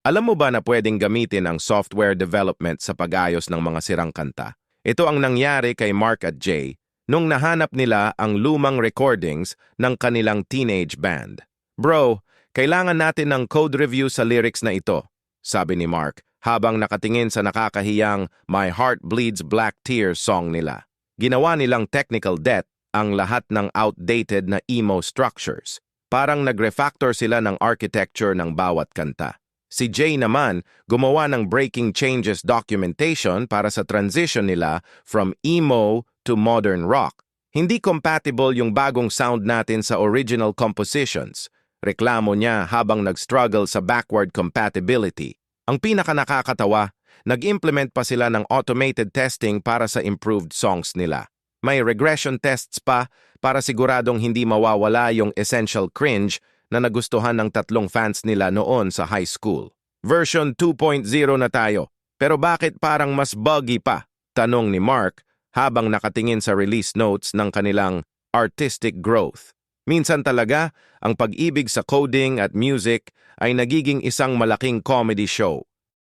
Alam mo ba na pwedeng gamitin ang software development sa pag-ayos ng mga sirang kanta? Ito ang nangyari kay Mark at Jay nung nahanap nila ang lumang recordings ng kanilang teenage band. Bro, kailangan natin ng code review sa lyrics na ito, sabi ni Mark habang nakatingin sa nakakahiyang My Heart Bleeds Black Tears song nila. Ginawa nilang technical debt ang lahat ng outdated na emo structures. Parang nag-refactor sila ng architecture ng bawat kanta. Si Jay naman gumawa ng breaking changes documentation para sa transition nila from emo to modern rock. Hindi compatible yung bagong sound natin sa original compositions. Reklamo niya habang nag-struggle sa backward compatibility. Ang pinaka-nakakatawa, nag-implement pa sila ng automated testing para sa improved songs nila. May regression tests pa para siguradong hindi mawawala yung essential cringe na nagustuhan ng 3 fans nila noon sa high school. Version 2.0 na tayo, pero bakit parang mas buggy pa? Tanong ni Mark habang nakatingin sa release notes ng kanilang artistic growth. Minsan talaga, ang pag-ibig sa coding at music ay nagiging isang malaking comedy show.